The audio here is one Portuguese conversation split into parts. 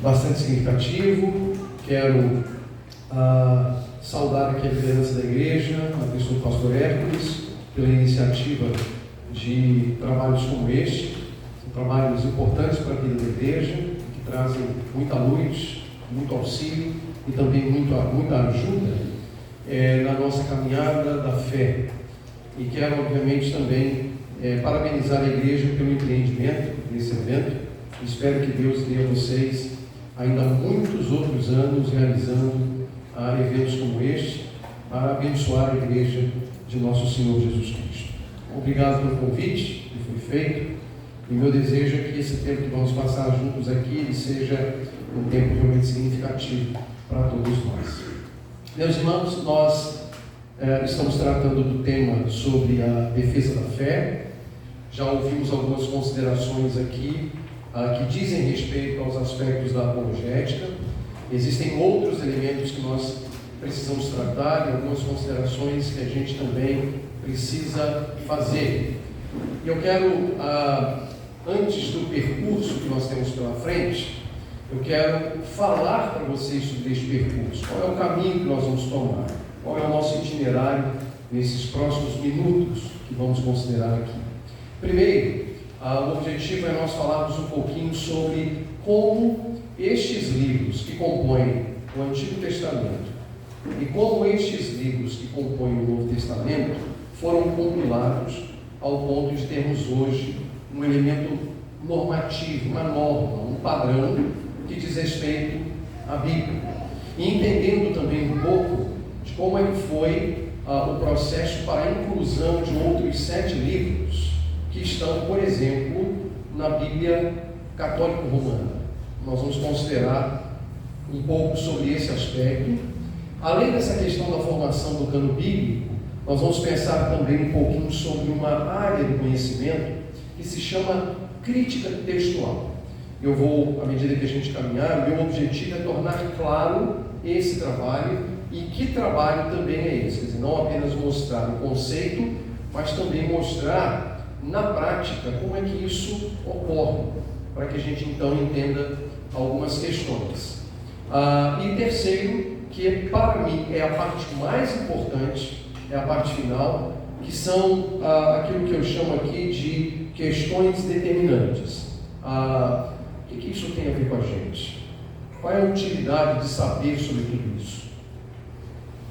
Bastante significativo. Quero saudar aqui a liderança da igreja, a pessoa do pastor Hércules, pela iniciativa de trabalhos como este. São trabalhos importantes para a vida da igreja, que trazem muita luz, muito auxílio e também muita ajuda na nossa caminhada da fé. E quero, obviamente, também parabenizar a igreja pelo empreendimento desse evento. Espero que Deus dê a vocês ainda muitos outros anos realizando eventos como este, para abençoar a igreja de nosso Senhor Jesus Cristo. Obrigado pelo convite que foi feito, e meu desejo é que esse tempo que vamos passar juntos aqui seja um tempo realmente significativo para todos nós. Meus irmãos, nós estamos tratando do tema sobre a defesa da fé. Já ouvimos algumas considerações aqui que dizem respeito aos aspectos da apologética. Existem outros elementos que nós precisamos tratar e algumas considerações que a gente também precisa fazer. E eu quero, antes do percurso que nós temos pela frente, eu quero falar para vocês sobre este percurso. Qual é o caminho que nós vamos tomar? Qual é o nosso itinerário nesses próximos minutos que vamos considerar aqui? Primeiro, o objetivo é nós falarmos um pouquinho sobre como estes livros que compõem o Antigo Testamento e como estes livros que compõem o Novo Testamento foram compilados ao ponto de termos hoje um elemento normativo, uma norma, um padrão que diz respeito à Bíblia. E entendendo também um pouco de como é que foi o processo para a inclusão de outros 7 livros que estão, por exemplo, na Bíblia Católico-Romana. Nós vamos considerar um pouco sobre esse aspecto. Além dessa questão da formação do cano bíblico, nós vamos pensar também um pouquinho sobre uma área do conhecimento que se chama crítica textual. Eu vou, à medida que a gente caminhar, meu objetivo é tornar claro esse trabalho e que trabalho também é esse. Quer dizer, não apenas mostrar o conceito, mas também mostrar na prática como é que isso ocorre, para que a gente então entenda algumas questões. E terceiro, que para mim é a parte mais importante, é a parte final, que são aquilo que eu chamo aqui de questões determinantes. O que isso tem a ver com a gente? Qual é a utilidade de saber sobre tudo isso?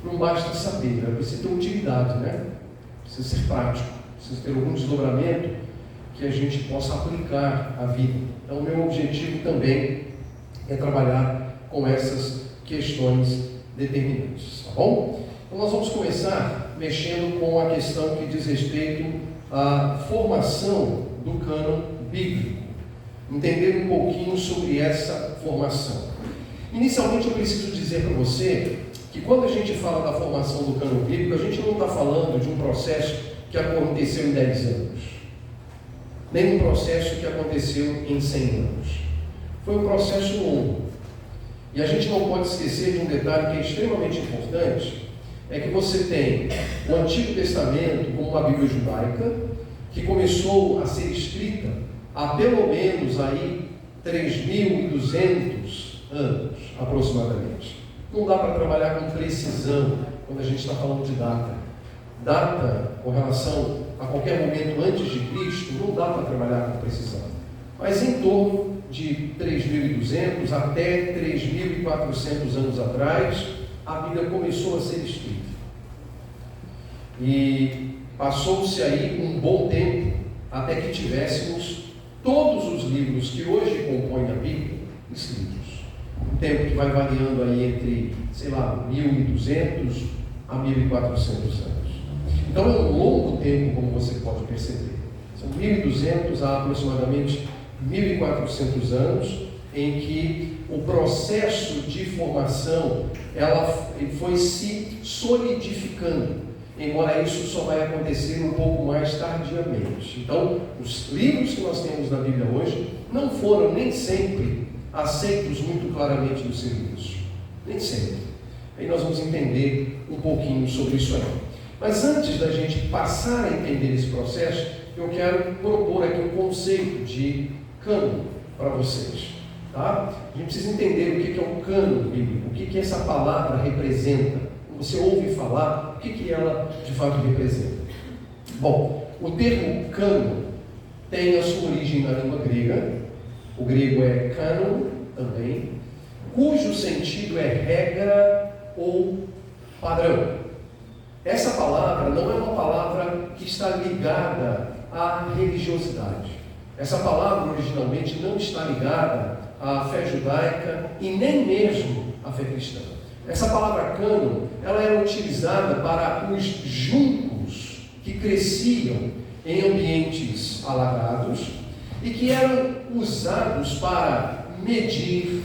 Não basta saber, precisa ter utilidade, né? Precisa ser prático, precisa ter algum desdobramento que a gente possa aplicar à vida. Então, o meu objetivo também é trabalhar com essas questões determinantes, tá bom? Então, nós vamos começar mexendo com a questão que diz respeito à formação do cânon bíblico. Entender um pouquinho sobre essa formação. Inicialmente, eu preciso dizer para você que quando a gente fala da formação do cânon bíblico, a gente não está falando de um processo que aconteceu em 10 anos, nem um processo que aconteceu em 100 anos. Foi um processo longo. E a gente não pode esquecer de um detalhe que é extremamente importante, é que você tem o Antigo Testamento como uma Bíblia judaica, que começou a ser escrita há pelo menos aí 3.200 anos, aproximadamente. Não dá para trabalhar com precisão quando a gente está falando de data. Data com relação a qualquer momento antes de Cristo, não dá para trabalhar com precisão. Mas em torno de 3.200 até 3.400 anos atrás, a Bíblia começou a ser escrita. E passou-se aí um bom tempo até que tivéssemos todos os livros que hoje compõem a Bíblia escritos. Um tempo que vai variando aí entre, 1.200 a 1.400 anos. Então é um longo tempo, como você pode perceber. São 1.200 a aproximadamente 1.400 anos em que o processo de formação ela foi se solidificando, embora isso só vai acontecer um pouco mais tardiamente. Então, os livros que nós temos na Bíblia hoje não foram nem sempre aceitos muito claramente dos serviços. Nem sempre. Aí nós vamos entender um pouquinho sobre isso aí. Mas antes da gente passar a entender esse processo, eu quero propor aqui um conceito de cânon para vocês. Tá? A gente precisa entender o que é um cânon bíblico, o que essa palavra representa. Você ouve falar, o que ela de fato representa. Bom, o termo cânon tem a sua origem na língua grega. O grego é canon também, cujo sentido é regra ou padrão. Essa palavra não é uma palavra que está ligada à religiosidade. Essa palavra originalmente não está ligada à fé judaica e nem mesmo à fé cristã. Essa palavra cânon, ela era utilizada para os juncos que cresciam em ambientes alagados e que eram usados para medir,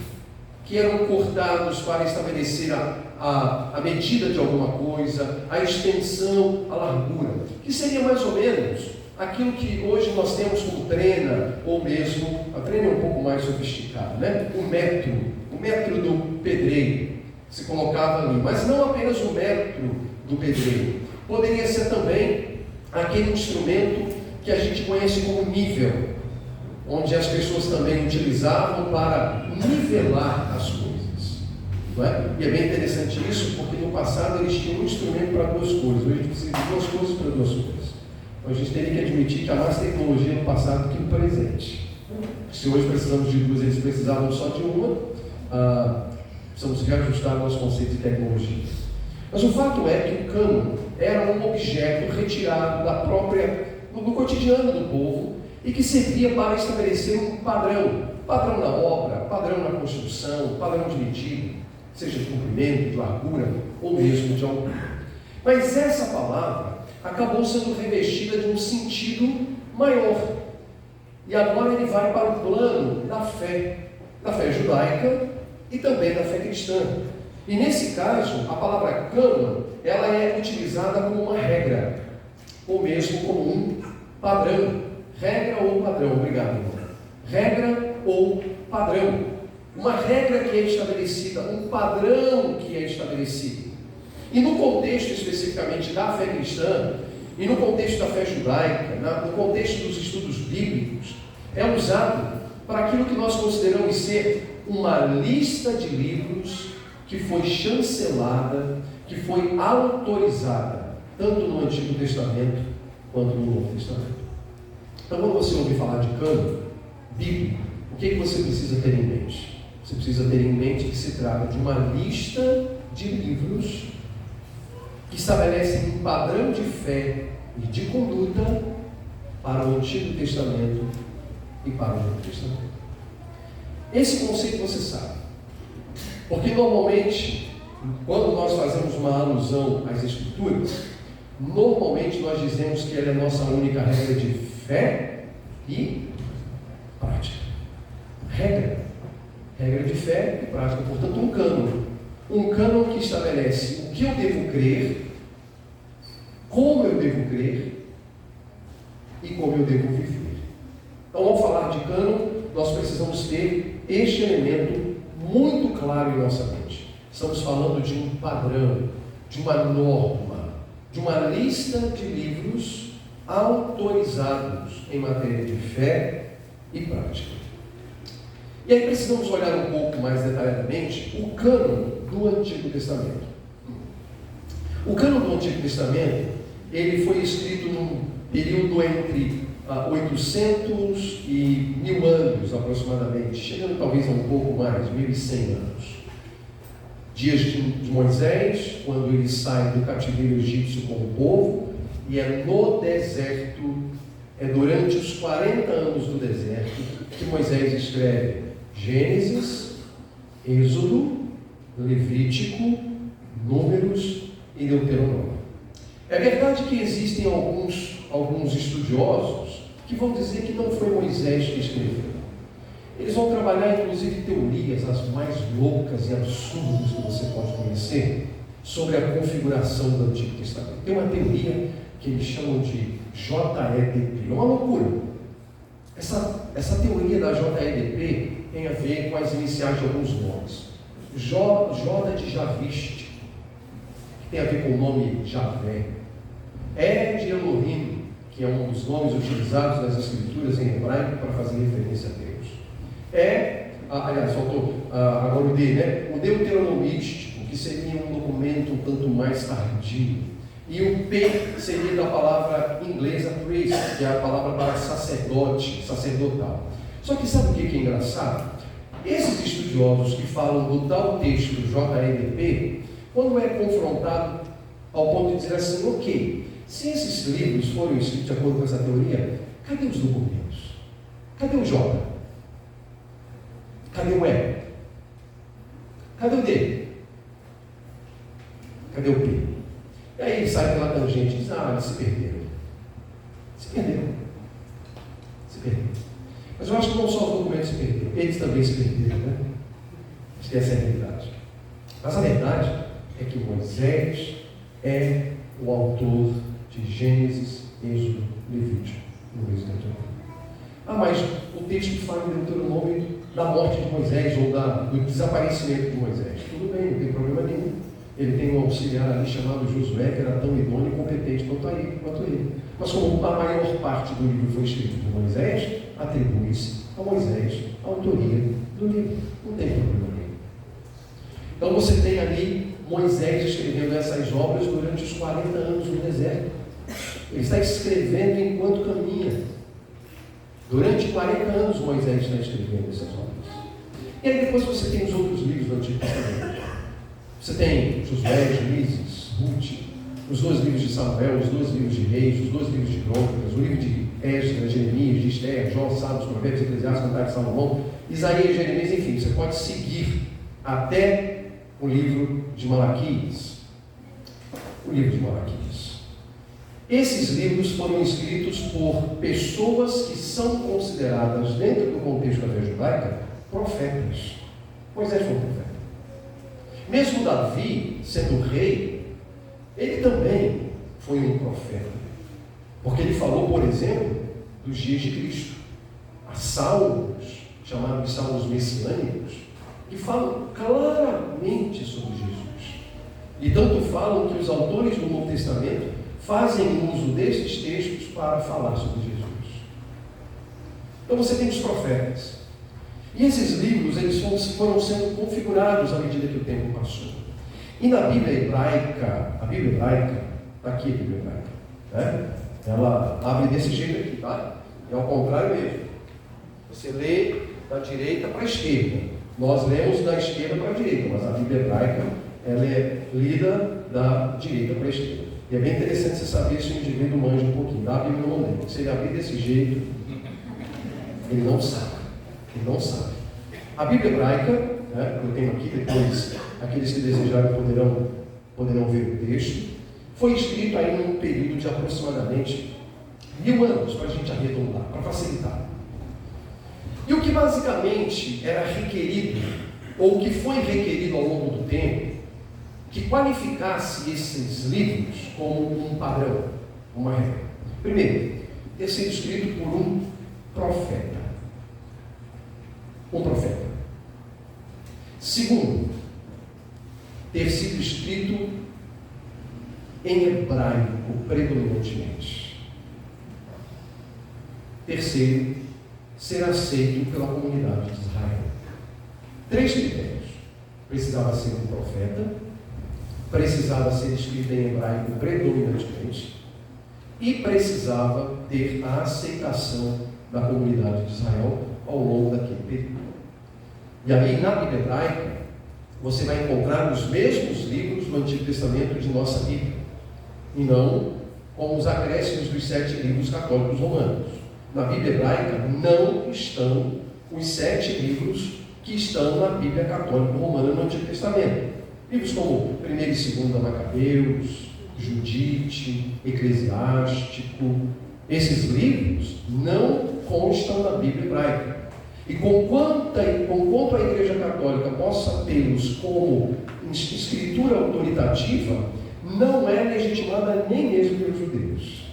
que eram cortados para estabelecer a medida de alguma coisa, a extensão, a largura, que seria mais ou menos aquilo que hoje nós temos como trena, ou mesmo, a trena é um pouco mais sofisticada, né? O metro do pedreiro, se colocava ali, mas não apenas o metro do pedreiro, poderia ser também aquele instrumento que a gente conhece como nível, onde as pessoas também utilizavam para nivelar as coisas, não é? E é bem interessante isso, porque no passado eles tinham um instrumento para duas coisas, hoje a gente precisa de duas coisas para duas coisas. Então a gente teria que admitir que há mais tecnologia no passado que no presente. Se hoje precisamos de duas, eles precisavam só de uma, precisamos reajustar o nosso conceito de tecnologia. Mas o fato é que o cânon era um objeto retirado do cotidiano do povo e que servia para estabelecer um padrão na obra, padrão na construção, padrão de medida, seja de comprimento, de largura ou mesmo de altura. Mas essa palavra acabou sendo revestida de um sentido maior. E agora ele vai para o plano da fé judaica e também da fé cristã. E nesse caso, a palavra cânon, ela é utilizada como uma regra, ou mesmo como um padrão. Regra ou padrão, obrigado, irmão. Regra ou padrão. Uma regra que é estabelecida, um padrão que é estabelecido. E no contexto especificamente da fé cristã, e no contexto da fé judaica, no contexto dos estudos bíblicos, é usado para aquilo que nós consideramos ser uma lista de livros que foi chancelada, que foi autorizada, tanto no Antigo Testamento quanto no Novo Testamento. Então, quando você ouve falar de cânon bíblico, o que você precisa ter em mente? Você precisa ter em mente que se trata de uma lista de livros que estabelecem um padrão de fé e de conduta para o Antigo Testamento e para o Novo Testamento. Esse conceito você sabe. Porque normalmente, quando nós fazemos uma alusão às Escrituras, normalmente nós dizemos que ela é a nossa única regra de fé e prática. Regra de fé e prática. Portanto, um cânon. Um cânon que estabelece o que eu devo crer, como eu devo crer e como eu devo viver. Então, ao falar de cânon, nós precisamos ter este elemento muito claro em nossa mente. Estamos falando de um padrão, de uma norma, de uma lista de livros autorizados em matéria de fé e prática. E aí precisamos olhar um pouco mais detalhadamente o cânon do Antigo Testamento. O cânon do Antigo Testamento, ele foi escrito num período entre 800 e 1000 anos aproximadamente, chegando talvez a um pouco mais, 1100 anos. Dias de Moisés, quando ele sai do cativeiro egípcio com o povo, e é no deserto, é durante os 40 anos do deserto, que Moisés escreve Gênesis, Êxodo, Levítico, Números e Deuteronômio. É verdade que existem alguns estudiosos que vão dizer que não foi Moisés que escreveu. Eles vão trabalhar inclusive teorias as mais loucas e absurdas que você pode conhecer sobre a configuração do Antigo Testamento. Tem uma teoria que eles chamam de JEDP, é uma loucura. Essa teoria da JEDP tem a ver com as iniciais de alguns nomes. Joda de Javiste, que tem a ver com o nome Javé. De Elohim, que é um dos nomes utilizados nas Escrituras em hebraico para fazer referência a Deus. aliás, faltou agora o D, né? O deuteronomístico, que seria um documento um tanto mais tardio. E o P seria da palavra inglesa priest, que é a palavra para sacerdote, sacerdotal. Só que sabe o que é engraçado? Esses estudiosos que falam do tal texto do JLP, quando é confrontado ao ponto de dizer assim, ok, se esses livros foram escritos de acordo com essa teoria, cadê os documentos? Cadê o J? Cadê o E? Cadê o D? Cadê o P? E aí ele sai pela tangente e diz, eles se perderam. Se perderam. Se perderam. Mas eu acho que não só os documentos se perderam, eles também se perderam, né? Acho que essa é a realidade. Mas a verdade é que Moisés é o autor de Gênesis, Êxodo, Levítico, no mesmo Deuteronômio. Mas o texto fala em Deuteronômio da morte de Moisés ou do desaparecimento de Moisés. Tudo bem, não tem problema nenhum. Ele tem um auxiliar ali chamado Josué, que era tão idôneo e competente quanto ele. Mas como a maior parte do livro foi escrito por Moisés, atribui-se a Moisés a autoria do livro. Não tem problema nenhum. Então você tem ali Moisés escrevendo essas obras durante os 40 anos no deserto. Ele está escrevendo enquanto caminha. Durante 40 anos Moisés está escrevendo essas obras. E aí depois você tem os outros livros do Antigo Testamento. Você tem Josué, Juízes, Ruth, os 2 livros de Samuel, os 2 livros de Reis, os 2 livros de Crônicas, o livro de Esdras, Jeremias, de Esther, Jó, Salmos, Provérbios, Eclesiastes, Cantares de Salomão, Isaías, Jeremias, enfim, você pode seguir até o livro de Malaquias. O livro de Malaquias. Esses livros foram escritos por pessoas que são consideradas, dentro do contexto da fé judaica, profetas. Moisés foi um profeta. Mesmo Davi, sendo rei, ele também foi um profeta. Porque ele falou, por exemplo, dos dias de Cristo. Há salmos, chamados de salmos messiânicos, que falam claramente sobre Jesus. E tanto falam que os autores do Novo Testamento fazem uso desses textos para falar sobre Jesus. Então você tem os profetas. E esses livros, eles foram sendo configurados à medida que o tempo passou. E na Bíblia hebraica, está aqui a Bíblia hebraica, né? Ela abre desse jeito aqui, tá? É ao contrário mesmo. Você lê da direita para a esquerda. Nós lemos da esquerda para a direita, mas a Bíblia hebraica, ela é lida da direita para a esquerda. E é bem interessante você saber se o indivíduo manja um pouquinho. Da Bíblia não lê. Se ele abrir desse jeito, ele não sabe. Ele não sabe. A Bíblia hebraica, né, eu tenho aqui, depois aqueles que desejarem poderão ver o texto, foi escrito aí num período de aproximadamente 1000 anos, para a gente arredondar, para facilitar. E o que basicamente era requerido, ou o que foi requerido ao longo do tempo, que qualificasse esses livros como um padrão, uma regra. Primeiro, ter sido escrito por um profeta. Um profeta. Segundo, ter sido escrito em hebraico predominantemente. Terceiro, ser aceito pela comunidade de Israel. 3 critérios. Precisava ser um profeta, precisava ser escrito em hebraico predominantemente e precisava ter a aceitação da comunidade de Israel ao longo daquele período. E aí, na Bíblia hebraica, você vai encontrar os mesmos livros do Antigo Testamento de nossa Bíblia, e não com os acréscimos dos 7 livros católicos romanos. Na Bíblia hebraica não estão os 7 livros que estão na Bíblia católica romana no Antigo Testamento. Livros como 1 e 2 Macabeus, Judite, Eclesiástico. Esses livros não constam na Bíblia hebraica. E conquanto a Igreja Católica possa tê-los como escritura autoritativa, não é legitimada nem mesmo pelos judeus,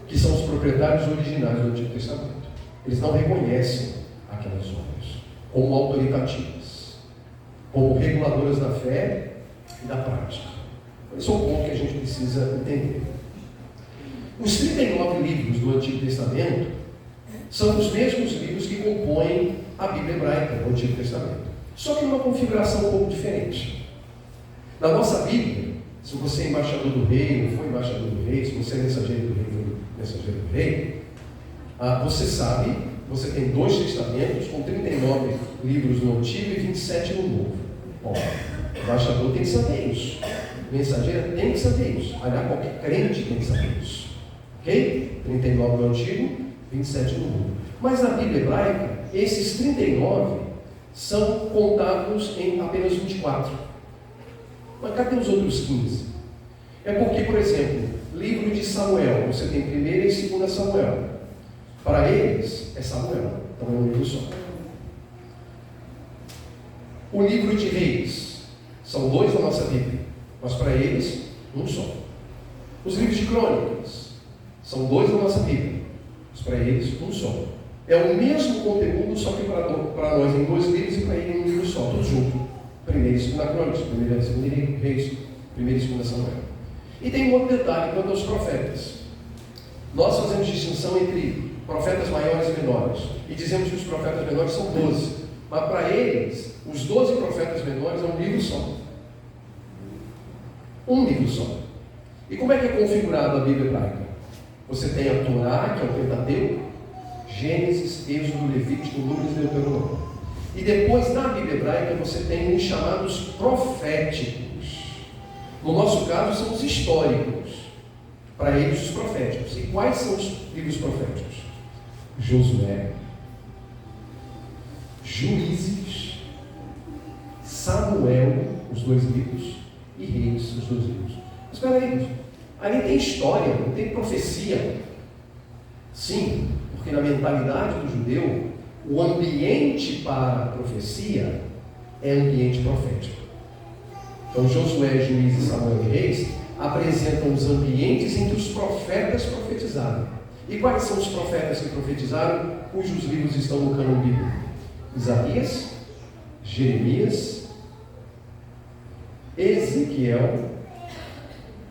que são os proprietários originais do Antigo Testamento. Eles não reconhecem aquelas obras como autoritativas, como reguladoras da fé e da prática. Esse é um ponto que a gente precisa entender. Os 39 livros do Antigo Testamento são os mesmos livros que compõem a Bíblia hebraica, o Antigo Testamento. Só que numa configuração um pouco diferente. Na nossa Bíblia, se você é embaixador do rei, ou foi embaixador do rei, se você é mensageiro do rei, foi mensageiro do rei, você sabe, você tem 2 testamentos com 39 livros no Antigo e 27 no Novo. Bom, o embaixador tem que saber isso. O mensageiro tem que saber isso. Aliás, qualquer crente tem que saber isso. Ok? 39 no Antigo, 27 no Novo. Mas na Bíblia hebraica, esses 39 são contados em apenas 24. Mas cadê os outros 15? É porque, por exemplo, livro de Samuel, você tem 1ª e 2ª Samuel. Para eles, é Samuel, então é um livro só. O livro de Reis, são 2 na nossa Bíblia, mas para eles, um só. Os livros de Crônicas, são 2 na nossa Bíblia, mas para eles, um só. É o mesmo conteúdo, só que para nós em 2 livros e para ele em um livro só, tudo junto. 1ª e 2ª Crônicas, 1ª e 2ª Reis, 1ª e 2ª Samuel. E tem um outro detalhe quanto aos profetas. Nós fazemos distinção entre profetas maiores e menores. E dizemos que os profetas menores são 12. Mas para eles, os 12 profetas menores é um livro só. Um livro só. E como é que é configurada a Bíblia hebraica? Você tem a Torá, que é o Pentateuco, Gênesis, Êxodo, Levítico, Números e Deuteronômio. E depois, na Bíblia hebraica, você tem os chamados proféticos. No nosso caso, são os históricos. Para eles, os proféticos. E quais são os livros proféticos? Josué, Juízes, Samuel, os 2 livros, e Reis, os 2 livros. Mas espera aí, ali tem história, não tem profecia. Sim, porque na mentalidade do judeu, o ambiente para a profecia é ambiente profético. Então, Josué, Juízes, Samuel e Reis apresentam os ambientes em que os profetas profetizaram. E quais são os profetas que profetizaram, cujos livros estão no cânon bíblico? Isaías, Jeremias, Ezequiel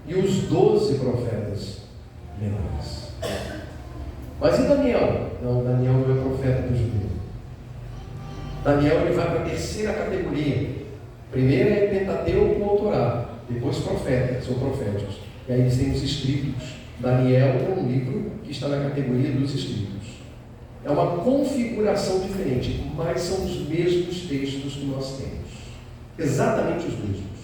e os 12 profetas menores. Mas e Daniel? Não, Daniel não é profeta do judeu. Daniel ele vai para a 3ª categoria. Primeiro é Pentateuco ou Torá, depois profeta, são proféticos. E aí eles têm os escritos. Daniel é um livro que está na categoria dos escritos. É uma configuração diferente, mas são os mesmos textos que nós temos. Exatamente os mesmos.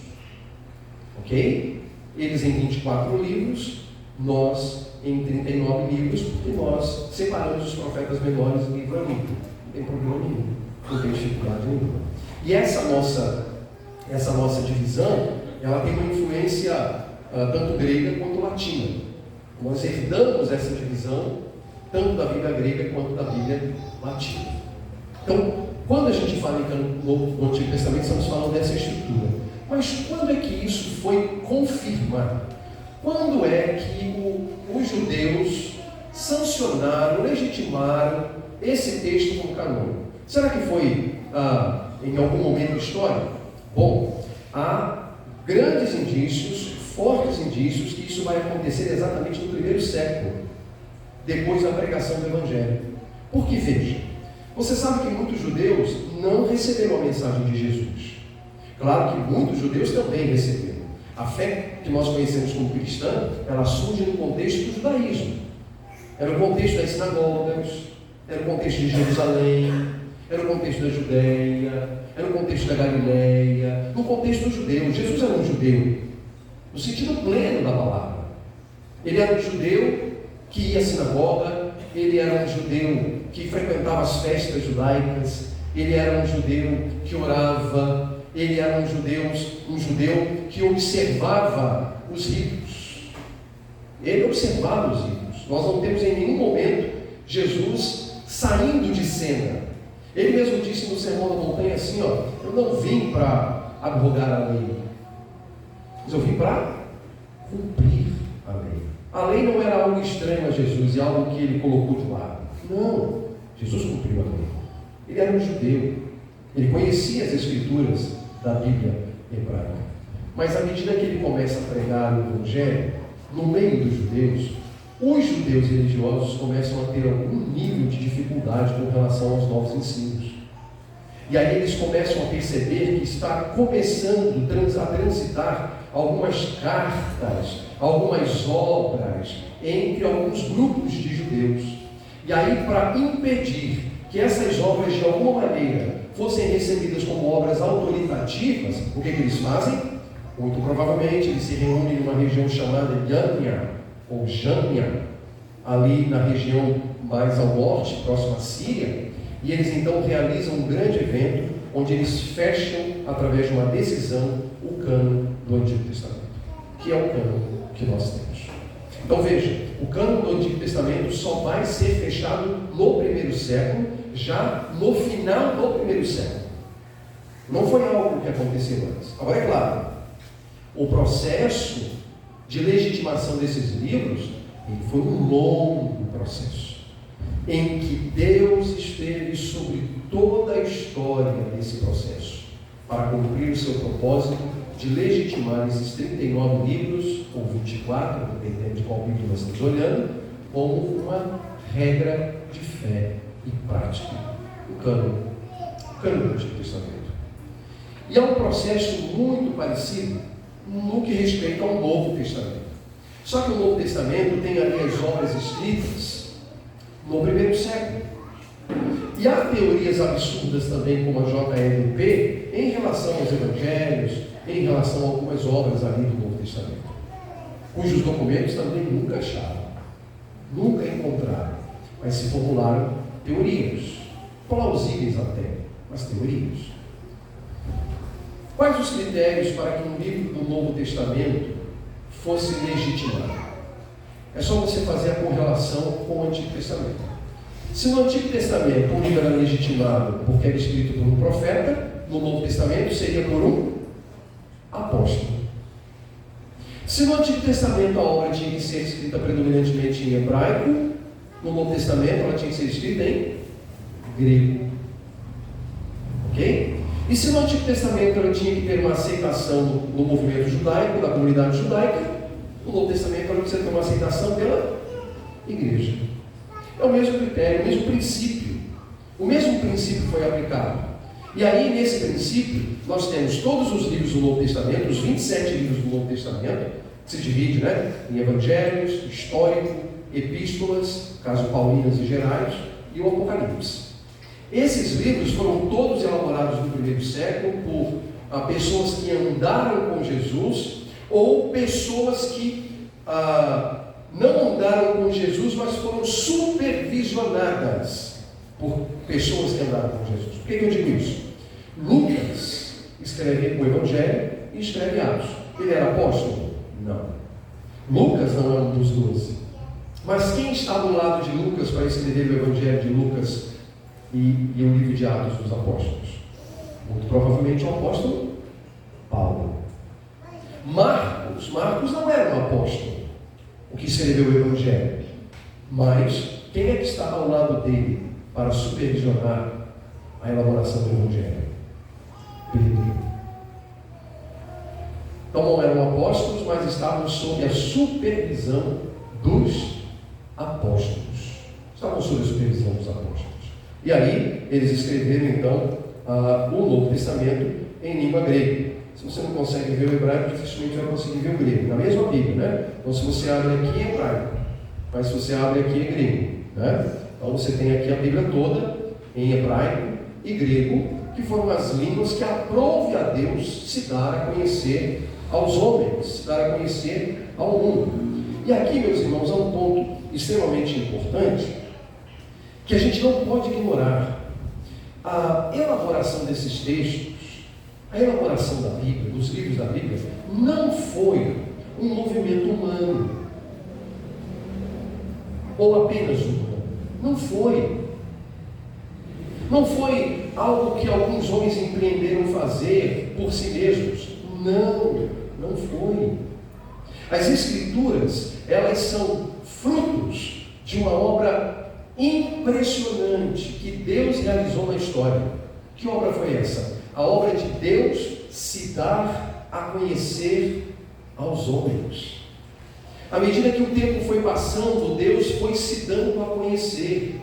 Ok? Eles em 24 livros, nós em 39 livros, porque nós separamos os profetas menores livro a livro. Não tem problema nenhum, não tem dificuldade nenhuma. E essa nossa divisão, ela tem uma influência tanto grega quanto latina. Nós herdamos essa divisão tanto da Bíblia grega quanto da Bíblia latina. Então, quando a gente fala no Antigo Testamento, estamos falando dessa estrutura. Mas quando é que isso foi confirmado? Quando é que os judeus sancionaram, legitimaram esse texto como canônico? Será que foi em algum momento histórico? Bom, há grandes indícios, fortes indícios, que isso vai acontecer exatamente no 1º século, depois da pregação do Evangelho. Porque, veja, você sabe que muitos judeus não receberam a mensagem de Jesus. Claro que muitos judeus também receberam. A fé que nós conhecemos como cristã, ela surge no contexto do judaísmo. Era o contexto das sinagogas, era o contexto de Jerusalém, era o contexto da Judeia, era o contexto da Galileia, no contexto judeu. Jesus era um judeu, no sentido pleno da palavra. Ele era um judeu que ia à sinagoga, ele era um judeu que frequentava as festas judaicas, ele era um judeu que orava, ele era um judeu que observava os ritos. Ele observava os ritos. Nós não temos em nenhum momento Jesus saindo de cena. Ele mesmo disse no Sermão da Montanha assim, eu não vim para abrogar a lei, mas eu vim para cumprir a lei. A lei não era algo estranho a Jesus e algo que ele colocou de lado. Não, Jesus cumpriu a lei. Ele era um judeu, ele conhecia as escrituras da Bíblia hebraica. Mas à medida que ele começa a pregar o Evangelho, no meio dos judeus, os judeus religiosos começam a ter algum nível de dificuldade com relação aos novos ensinos. E aí eles começam a perceber que está começando a transitar algumas cartas, algumas obras entre alguns grupos de judeus. E aí, para impedir que essas obras de alguma maneira fossem recebidas como obras autoritativas, o que eles fazem? Muito provavelmente eles se reúnem numa região chamada Yânia, ou Jânia, ali na região mais ao norte, próximo à Síria, e eles então realizam um grande evento, onde eles fecham, através de uma decisão, o cânon do Antigo Testamento, que é o cânon que nós temos. Então veja, o cânon do Antigo Testamento só vai ser fechado no primeiro século, já no final do primeiro século. Não foi algo que aconteceu antes. Agora é claro, o processo de legitimação desses livros, ele foi um longo processo, em que Deus esteve sobre toda a história desse processo, para cumprir o seu propósito de legitimar esses 39 livros, ou 24, dependendo de qual livro nós estamos olhando, como uma regra de fé e prática. O cânon do Antigo Testamento. E é um processo muito parecido no que respeita ao Novo Testamento. Só que o Novo Testamento tem ali as obras escritas no primeiro século. E há teorias absurdas também, como a JLP, em relação aos evangelhos, em relação a algumas obras ali do Novo Testamento, cujos documentos também nunca acharam, nunca encontraram, mas se formularam teorias, plausíveis até, mas teorias. Quais os critérios para que um livro do Novo Testamento fosse legitimado? É só você fazer a correlação com o Antigo Testamento. Se no Antigo Testamento um livro era legitimado porque era escrito por um profeta, no Novo Testamento seria por um apóstolo. Se no Antigo Testamento a obra tinha que ser escrita predominantemente em hebraico, no Novo Testamento ela tinha que ser escrita em grego. Ok? E se no Antigo Testamento ela tinha que ter uma aceitação no movimento judaico, da comunidade judaica, no Novo Testamento ela precisa ter uma aceitação pela igreja. É o mesmo critério, o mesmo princípio. O mesmo princípio foi aplicado. E aí, nesse princípio, nós temos todos os livros do Novo Testamento, os 27 livros do Novo Testamento, que se divide, em evangelhos, histórico, epístolas, caso paulinas e gerais, e o Apocalipse. Esses livros foram todos elaborados no primeiro século por pessoas que andaram com Jesus, ou pessoas que não andaram com Jesus, mas foram supervisionadas por pessoas que andaram com Jesus. Por que eu digo isso? Lucas escreve o Evangelho e escreve Atos. Ele era apóstolo? Não. Lucas não é um dos 12. Mas quem está do lado de Lucas para escrever o Evangelho de Lucas e o livro de Atos dos Apóstolos? Muito provavelmente o apóstolo Paulo. Marcos não era um apóstolo, o que escreveu o Evangelho. Mas quem é que está ao lado dele para supervisionar a elaboração do Evangelho? Pedro. Então não eram apóstolos, mas estavam sob a supervisão dos apóstolos. Estavam sob a supervisão dos apóstolos. E aí, eles escreveram então o Novo Testamento em língua grega. Se você não consegue ver o hebraico, dificilmente vai conseguir ver o grego. Na mesma Bíblia, Então, se você abre aqui é hebraico, mas se você abre aqui é grego, Então, você tem aqui a Bíblia toda em hebraico e grego, que foram as línguas que aprove a Deus se dar a conhecer aos homens, se dar a conhecer ao mundo. E aqui, meus irmãos, há um ponto extremamente importante que a gente não pode ignorar. A elaboração desses textos, a elaboração da Bíblia, dos livros da Bíblia, não foi um movimento humano, ou apenas humano. Não foi. Não foi algo que alguns homens empreenderam fazer por si mesmos. Não foi. As Escrituras, elas são frutos de uma obra impressionante que Deus realizou na história. Que obra foi essa? A obra de Deus se dar a conhecer aos homens. À medida que o tempo foi passando, Deus foi se dando a conhecer.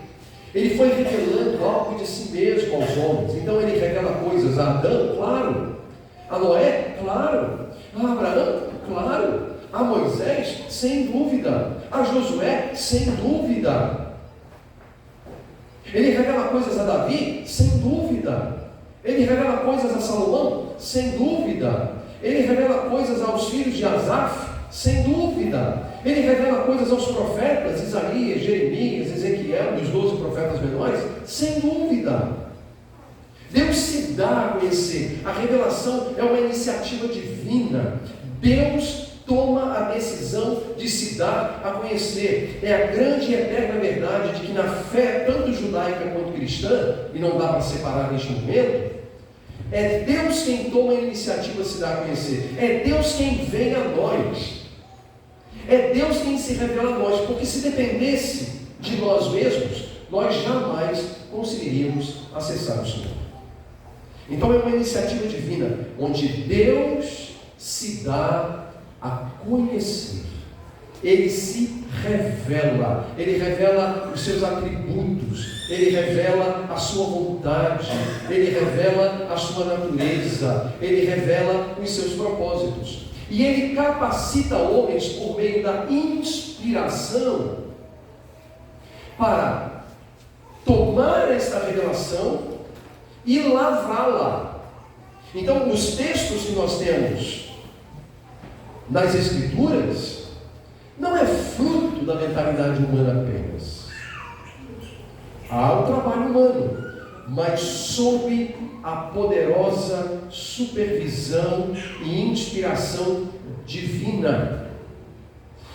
Ele foi revelando algo de si mesmo aos homens. Então ele revela coisas a Adão, claro. A Noé, claro. A Abraão, claro. A Moisés, sem dúvida. A Josué, sem dúvida. Ele revela coisas a Davi, sem dúvida. Ele revela coisas a Salomão, sem dúvida. Ele revela coisas aos filhos de Asaf, sem dúvida. Ele revela coisas aos profetas, Isaías, Jeremias, Ezequiel, dos 12 profetas menores, sem dúvida. Deus se dá a conhecer. A revelação é uma iniciativa divina. Deus toma a decisão de se dar a conhecer. É a grande e eterna verdade de que na fé, tanto judaica quanto cristã, e não dá para separar neste momento, é Deus quem toma a iniciativa de se dar a conhecer. É Deus quem vem a nós. É Deus quem se revela a nós. Porque se dependesse de nós mesmos, nós jamais conseguiríamos acessar o Senhor. Então é uma iniciativa divina, onde Deus se dá a conhecer. Ele se revela. Ele revela os seus atributos. Ele revela a sua vontade. Ele revela a sua natureza. Ele revela os seus propósitos. E ele capacita homens por meio da inspiração para tomar esta revelação e lavrá-la. Então, os textos que nós temos nas Escrituras não é fruto da mentalidade humana apenas. Há o trabalho humano, mas sob a poderosa supervisão e inspiração divina.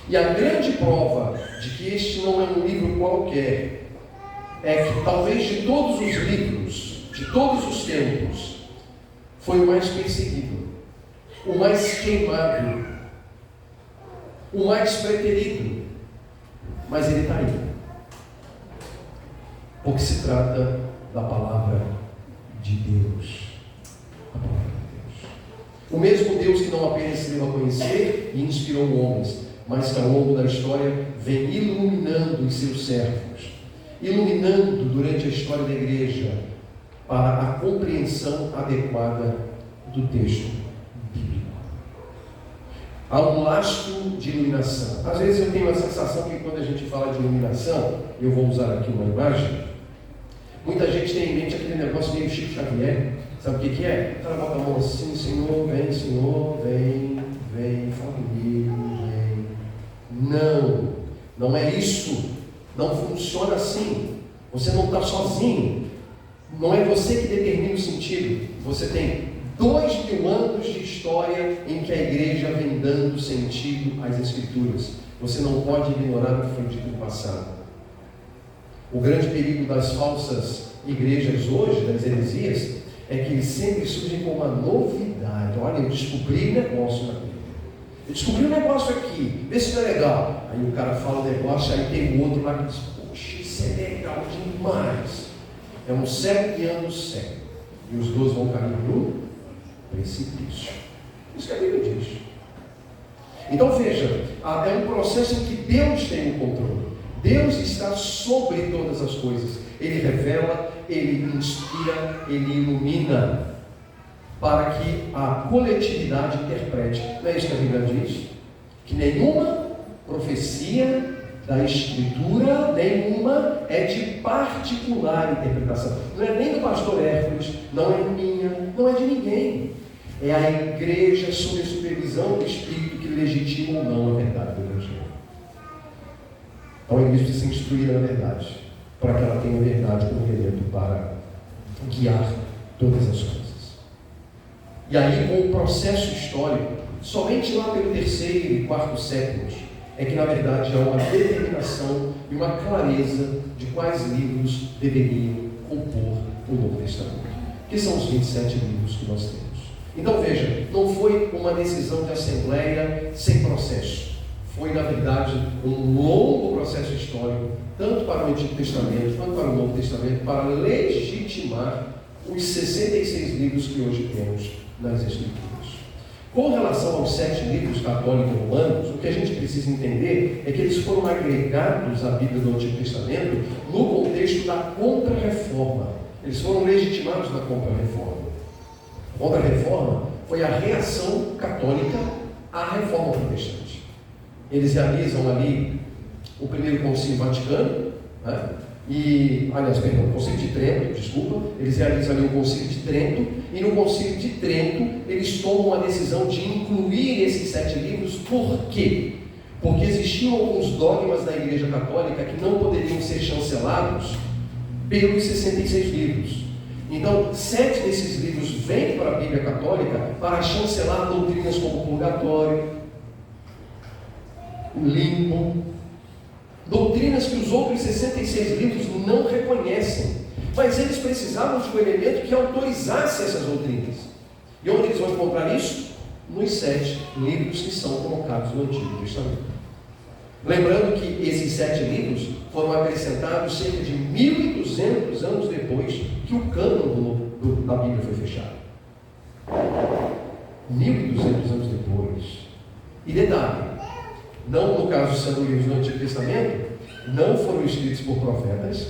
E a grande prova de que este não é um livro qualquer é que talvez de todos os livros, de todos os tempos, foi o mais perseguido, o mais queimado, o mais preterido, mas ele está aí, porque se trata da palavra de Deus. A palavra de Deus. O mesmo Deus que não apenas se deu a conhecer e inspirou homens, mas que ao longo da história vem iluminando os seus servos, iluminando durante a história da igreja para a compreensão adequada do texto bíblico. Há um lastro de iluminação. Às vezes eu tenho a sensação que quando a gente fala de iluminação, eu vou usar aqui uma imagem, muita gente tem em mente aquele negócio meio Chico Xavier. Sabe o que é? O cara bota a mão assim, Senhor, vem, fala comigo, vem. Não é isso. Não funciona assim. Você não está sozinho. Não é você que determina o sentido. Você tem 2000 anos de história em que a igreja vem dando sentido às Escrituras. Você não pode ignorar o que foi dito no passado. O grande perigo das falsas igrejas hoje, das heresias, é que eles sempre surgem com uma novidade. Olha, eu descobri um negócio na Bíblia. Eu descobri um negócio aqui, vê se não é legal. Aí o cara fala o negócio, aí tem o outro lá que diz, poxa, isso é legal demais. É um cego guiando o cego. E os dois vão cair no precipício. Isso que a Bíblia diz. Então veja, é um processo em que Deus tem o controle. Deus está sobre todas as coisas. Ele revela, Ele inspira, Ele ilumina, para que a coletividade interprete. Não é isso que a Bíblia diz? Que nenhuma profecia da Escritura, nenhuma é de particular interpretação. Não é nem do pastor Hércules, não é minha, não é de ninguém. É a igreja sob a supervisão do Espírito que legitima ou não a verdade do Evangelho. Então a igreja precisa ser instruída na verdade, para que ela tenha a verdade como elemento para guiar todas as coisas. E aí, com o processo histórico, somente lá pelo 3º e 4º séculos, é que na verdade há uma determinação e uma clareza de quais livros deveriam compor o Novo Testamento, que são os 27 livros que nós temos. Então veja, não foi uma decisão de assembleia sem processo. Foi, na verdade, um longo processo histórico, tanto para o Antigo Testamento quanto para o Novo Testamento, para legitimar os 66 livros que hoje temos nas Escrituras. Com relação aos 7 livros católicos romanos, o que a gente precisa entender é que eles foram agregados à Bíblia do Antigo Testamento no contexto da Contra-Reforma. Eles foram legitimados na Contra-Reforma. A Contra-Reforma foi a reação católica à Reforma Protestante. Eles realizam ali o primeiro Concílio Vaticano, né? O Concílio de Trento, desculpa, eles realizam ali o Concílio de Trento, e no Concílio de Trento eles tomam a decisão de incluir esses 7 livros. Por quê? Porque existiam alguns dogmas da Igreja Católica que não poderiam ser chancelados pelos 66 livros. Então, 7 desses livros vêm para a Bíblia Católica para chancelar doutrinas como purgatório, limbo, doutrinas que os outros 66 livros não reconhecem, mas eles precisavam de um elemento que autorizasse essas doutrinas. E onde eles vão encontrar isso? Nos 7 livros que são colocados no Antigo Testamento. Lembrando que esses 7 livros foram acrescentados cerca de 1.200 anos depois que o cânon da Bíblia foi fechado. 1.200 anos depois. E detalhe, não, no caso sendo livros do Antigo Testamento, não foram escritos por profetas,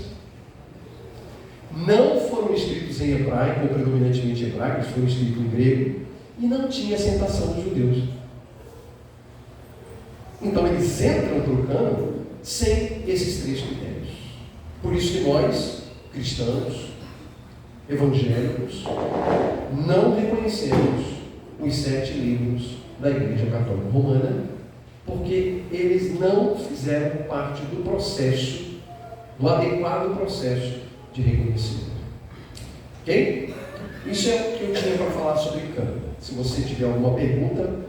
não foram escritos em hebraico, ou predominantemente hebraico, eles foram escritos em grego, e não tinha aceitação dos judeus. Então eles entram para o cânon sem esses 3 critérios. Por isso que nós, cristãos, evangélicos, não reconhecemos os 7 livros da Igreja Católica Romana, porque eles não fizeram parte do processo, do adequado processo de reconhecimento. Ok? Isso é o que eu tinha para falar sobre cânon. Se você tiver alguma pergunta,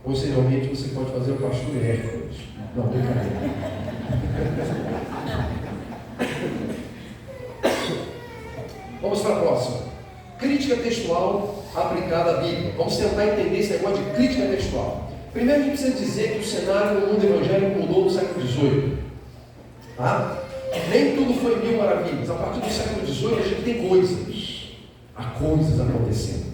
posteriormente você pode fazer o pastor Hércules. Não, brincadeira. Vamos para a próxima. Crítica textual aplicada à Bíblia. Vamos tentar entender esse negócio de crítica textual. Primeiro a gente precisa dizer que o cenário no mundo evangélico mudou no século XVIII. Tá? Nem tudo foi mil maravilhas. A partir do século XVIII a gente tem coisas. Há coisas acontecendo.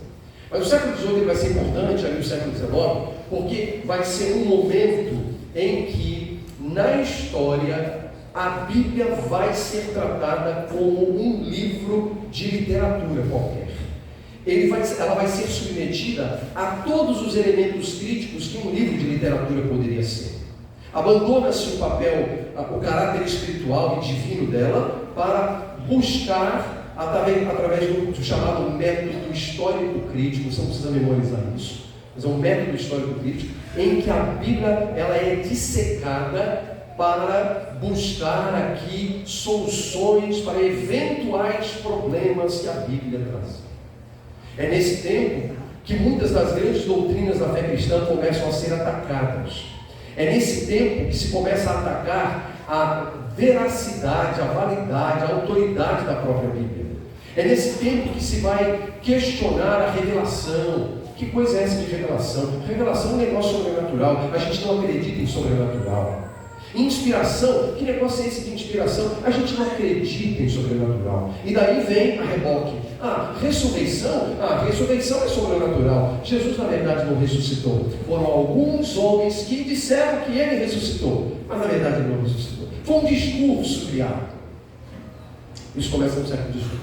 Mas o século XVIII vai ser importante, ali o século XIX, porque vai ser um momento em que, na história, a Bíblia vai ser tratada como um livro de literatura qualquer. Ela vai ser submetida a todos os elementos críticos que um livro de literatura poderia ser. Abandona-se o papel, o caráter espiritual e divino dela, para buscar, através do chamado método histórico-crítico. Você não precisa memorizar isso, mas é um método histórico-crítico, em que a Bíblia ela é dissecada para buscar aqui soluções para eventuais problemas que a Bíblia traz. É nesse tempo que muitas das grandes doutrinas da fé cristã começam a ser atacadas. É nesse tempo que se começa a atacar a veracidade, a validade, a autoridade da própria Bíblia. É nesse tempo que se vai questionar a revelação. Que coisa é essa de revelação? Revelação é um negócio sobrenatural. A gente não acredita em sobrenatural. Inspiração, que negócio é esse de inspiração? A gente não acredita em sobrenatural. E daí vem a reboque. Ressurreição? Ressurreição é sobrenatural. Jesus na verdade não ressuscitou. Foram alguns homens que disseram que ele ressuscitou, mas na verdade ele não ressuscitou. Foi um discurso criado. Isso começa no século XVIII.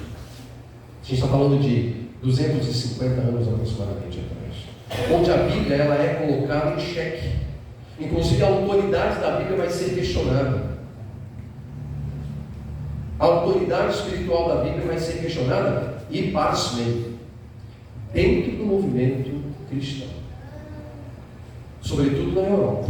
A gente está falando de 250 anos aproximadamente atrás, onde a Bíblia ela é colocada em xeque. Inclusive a autoridade da Bíblia vai ser questionada. A autoridade espiritual da Bíblia vai ser questionada, e pasmem, dentro do movimento cristão, sobretudo na Europa.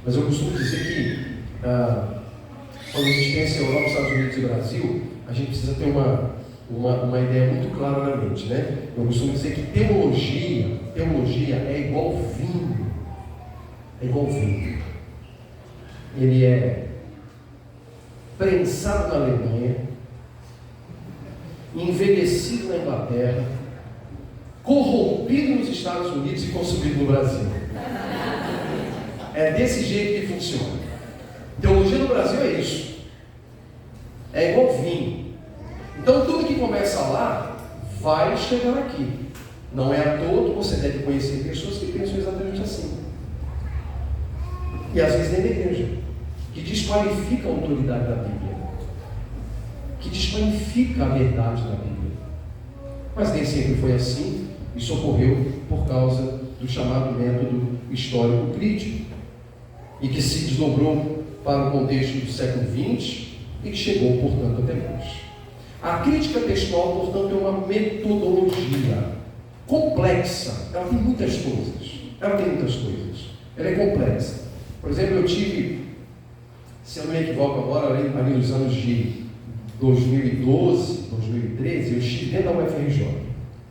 Mas eu costumo dizer que quando a gente pensa em Europa, Estados Unidos e Brasil, a gente precisa ter uma ideia muito clara na mente, né? Eu costumo dizer que teologia é igual vinho. É igual vinho. Ele é prensado na Alemanha, envelhecido na Inglaterra, corrompido nos Estados Unidos e consumido no Brasil. É desse jeito que funciona. Teologia no Brasil é isso. É igual vinho. Então tudo que começa lá vai chegar aqui. Não é à toa que você deve conhecer pessoas que pensam exatamente assim. E às vezes nem da igreja, que desqualifica a autoridade da Bíblia, que desqualifica a verdade da Bíblia. Mas nem sempre foi assim. Isso ocorreu por causa do chamado método histórico crítico, e que se desdobrou para o contexto do século XX e que chegou, portanto, até hoje. A crítica textual, portanto, é uma metodologia complexa. Ela tem muitas coisas. Ela é complexa. Por exemplo, eu tive, se eu não me equivoco agora, ali nos anos de 2012, 2013, eu estive dentro da UFRJ,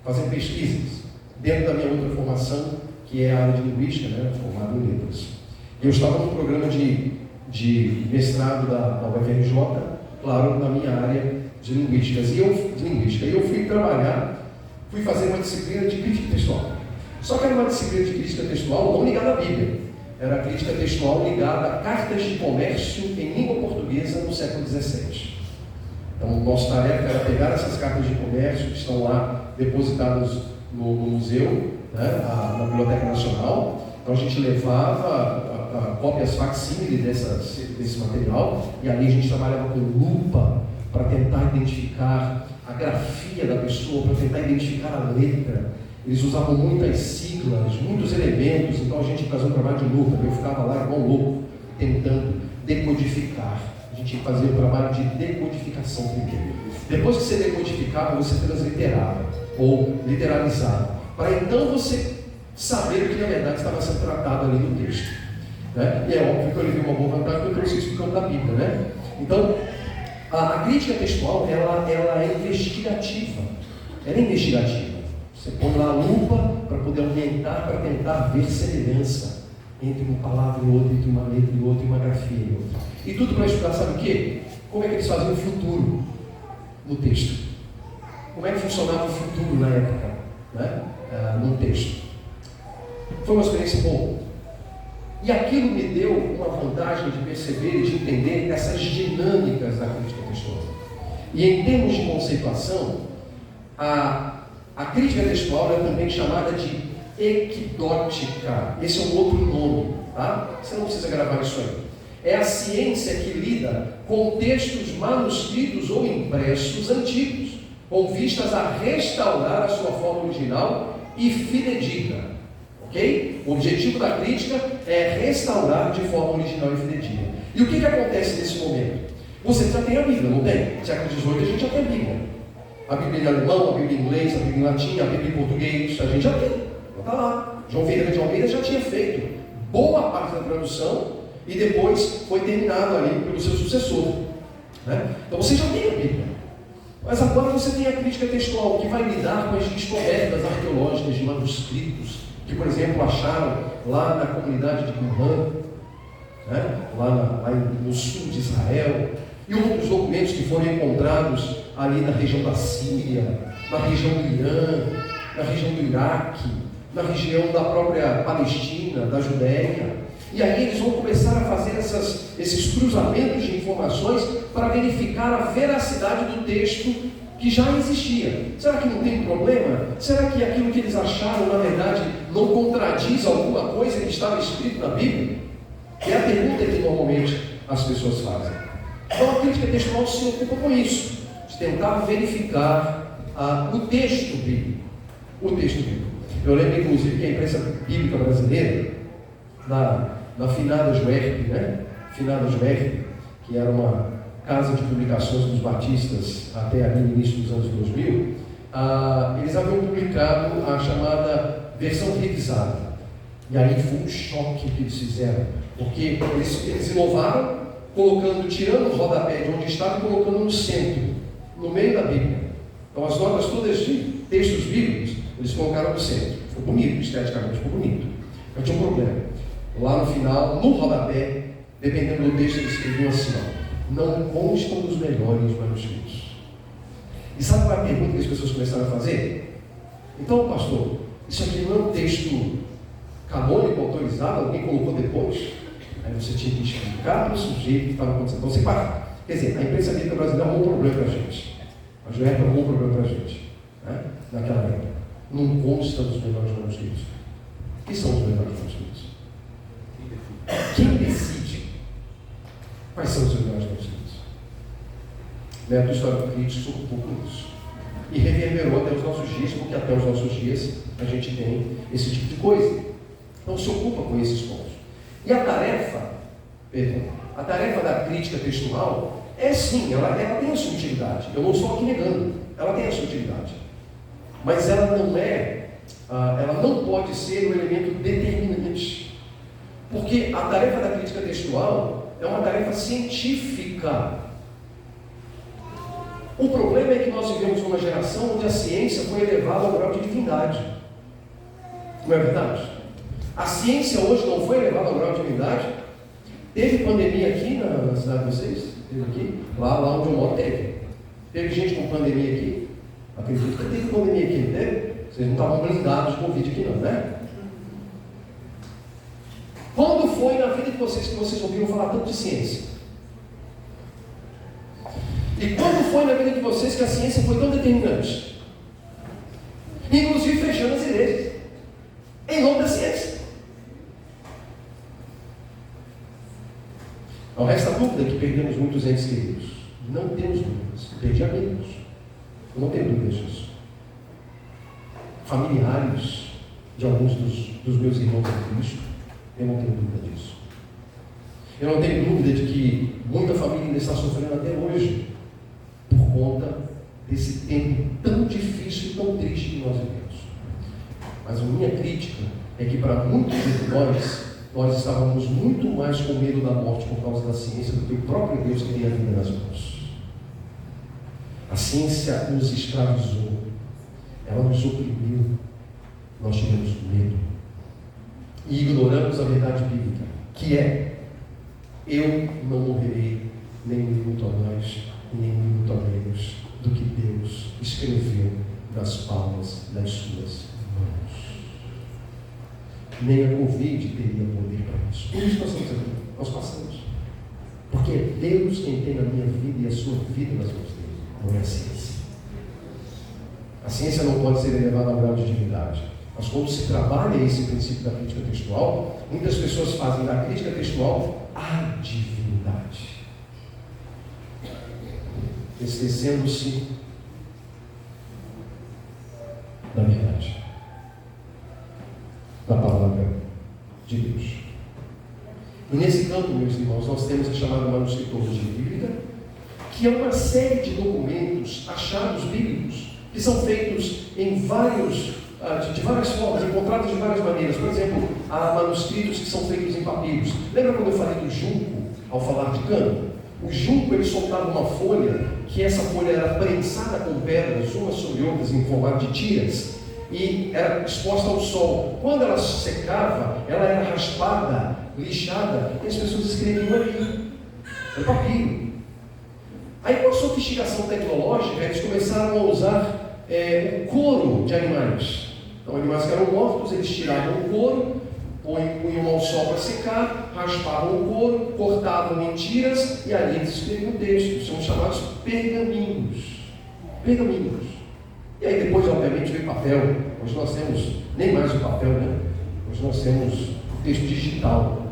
fazendo pesquisas, dentro da minha outra formação, que é a área de linguística, né, formado em letras. Eu estava no programa de mestrado da UFRJ, claro, na minha área de linguística. E eu fui fazer uma disciplina de crítica textual. Só que era uma disciplina de crítica textual não ligada à Bíblia. Era a crítica textual ligada a cartas de comércio em língua portuguesa no século XVII. Então, nossa tarefa era pegar essas cartas de comércio que estão lá depositadas no museu, né, na Biblioteca Nacional. Então, a gente levava cópias facsímile desse material, e ali a gente trabalhava com lupa para tentar identificar a grafia da pessoa, para tentar identificar a letra. Eles usavam muitas siglas, muitos elementos, então a gente fazia um trabalho de lupa. Eu ficava lá igual louco, tentando decodificar. A gente fazia um trabalho de decodificação primeiro. Depois que você decodificava, você transliterava, ou literalizava, para então você saber o que na verdade estava sendo tratado ali no texto. Né? E é óbvio que eu levei uma boa vantagem, porque eu trouxe isso do campo da Bíblia. Né? Então, a crítica textual, ela é investigativa. Ela é investigativa. Você põe lá a lupa para poder aumentar, para tentar ver semelhança entre uma palavra e outra, entre uma letra e outra, e uma grafia e outra. E tudo para estudar, sabe o quê? Como é que eles faziam o futuro no texto? Como é que funcionava o futuro na época, né? No texto? Foi uma experiência boa. E aquilo me deu uma vantagem de perceber e de entender essas dinâmicas da crítica textual. E em termos de conceituação, a crítica textual é também chamada de equidótica. Esse é um outro nome, tá? Você não precisa gravar isso aí. É a ciência que lida com textos manuscritos ou impressos antigos, com vistas a restaurar a sua forma original e fidedigna. Ok? O objetivo da crítica é restaurar de forma original e fidedigna. E o que acontece nesse momento? Você já tem a Bíblia, não tem? No século XVIII a gente já tem a Bíblia. A Bíblia em alemão, a Bíblia em inglês, a Bíblia em latim, a Bíblia em português, a gente já tem. Está lá. João Ferreira de Almeida já tinha feito boa parte da tradução e depois foi terminado ali pelo seu sucessor. Né? Então você já tem a Bíblia. Mas agora você tem a crítica textual, que vai lidar com as descobertas arqueológicas de manuscritos, que, por exemplo, acharam lá na comunidade de Qumran, né? lá no sul de Israel, e outros documentos que foram encontrados ali na região da Síria, na região do Irã, na região do Iraque, na região da própria Palestina, da Judéia. E aí eles vão começar a fazer esses cruzamentos de informações para verificar a veracidade do texto que já existia. Será que não tem problema? Será que aquilo que eles acharam, na verdade, não contradiz alguma coisa que estava escrito na Bíblia? É a pergunta que normalmente as pessoas fazem. Então a crítica textual se ocupa com isso, de tentar verificar o texto bíblico. O texto bíblico. Eu lembro, inclusive, que a imprensa bíblica brasileira, na finada Juerp, né? Finada Juerp, que era uma casa de publicações dos batistas até ali no início dos anos 2000, eles haviam publicado a chamada versão revisada. E aí foi um choque que eles fizeram, porque eles inovaram, tirando o rodapé de onde estava e colocando no centro, no meio da Bíblia. Então as notas todas de textos bíblicos, eles colocaram no centro. Ficou bonito, esteticamente ficou bonito. Mas tinha um problema. Lá no final, no rodapé, dependendo do texto, eles escreviam assim, não constam dos melhores manuscritos. E sabe qual é a pergunta que as pessoas começaram a fazer? Então, pastor, isso aqui não é um texto canônico, autorizado, alguém colocou depois? Aí você tinha que explicar para o sujeito que estava acontecendo. Então, quer dizer, a imprensa bíblica brasileira arrumou um problema para a gente. A Juerp arrumou um problema para a gente. né? Naquela época. Não consta dos melhores manuscritos. O que são os melhores manuscritos? Quem decide quais são os melhores manuscritos? O método histórico crítico se ocupou com isso. E reverberou até os nossos dias, porque até os nossos dias a gente tem esse tipo de coisa. Então se ocupa com esses pontos. E a tarefa da crítica textual é sim, ela tem a sua utilidade. Eu não estou aqui negando, ela tem a sua utilidade. Mas ela não pode ser um elemento determinante. Porque a tarefa da crítica textual é uma tarefa científica. O problema é que nós vivemos numa geração onde a ciência foi elevada ao grau de divindade. Não é verdade? A ciência hoje não foi elevada ao grau de divindade. Teve pandemia aqui na cidade de vocês? Teve aqui? Lá onde eu moro teve. Teve gente com pandemia aqui? Acredito que teve pandemia aqui, não teve? Vocês não estavam blindados de Covid aqui não, né? Quando foi na vida de vocês que vocês ouviram falar tanto de ciência? E quando foi na vida de vocês que a ciência foi tão determinante? Inclusive fechando as igrejas, em nome da ciência. Não resta dúvida que perdemos muitos entes queridos. Não temos dúvidas. Perdi amigos. Eu não tenho dúvidas disso. Familiares de alguns dos meus irmãos em Cristo. Eu não tenho dúvida disso. Eu não tenho dúvida de que muita família ainda está sofrendo até hoje por conta desse tempo tão difícil e tão triste que nós vivemos. Mas a minha crítica é que para muitos de nós estávamos muito mais com medo da morte por causa da ciência do que o próprio Deus que tem a vida nas mãos. A ciência nos escravizou, ela nos oprimiu, nós tivemos medo e ignoramos a verdade bíblica, que é: eu não morrerei nem um minuto a mais, nem um minuto a menos do que Deus escreveu nas palmas das suas mãos. Nem a Covid teria poder para isso. Por isso nós estamos aqui, nós passamos. Porque é Deus quem tem a minha vida e a sua vida nas mãos dele, não é a ciência. A ciência não pode ser elevada ao grau de divindade. Mas quando se trabalha esse princípio da crítica textual, muitas pessoas fazem da crítica textual a divindade, esquecendo-se da verdade, da palavra de Deus. E nesse campo, meus irmãos, nós temos a chamada manuscritologia bíblica, que é uma série de documentos, achados bíblicos, que são feitos em de várias formas, encontrados de várias maneiras. Por exemplo, há manuscritos que são feitos em papiros. Lembra quando eu falei do junco, ao falar de cano? O junco, ele soltava uma folha, que essa folha era prensada com pedras, umas sobre outras, em formato de tiras, e era exposta ao sol. Quando ela secava, ela era raspada, lixada, e as pessoas escreviam ali. Era papiro. Aí, com a sofisticação tecnológica, eles começaram a usar o couro de animais. Então, animais que eram mortos, eles tiravam o couro, punham ao sol para secar, raspavam o couro, cortavam em tiras e ali eles escreviam textos, são chamados pergaminhos. Pergaminhos. E aí depois, obviamente, veio papel. Hoje nós temos nem mais o papel, né? Hoje nós temos o texto digital,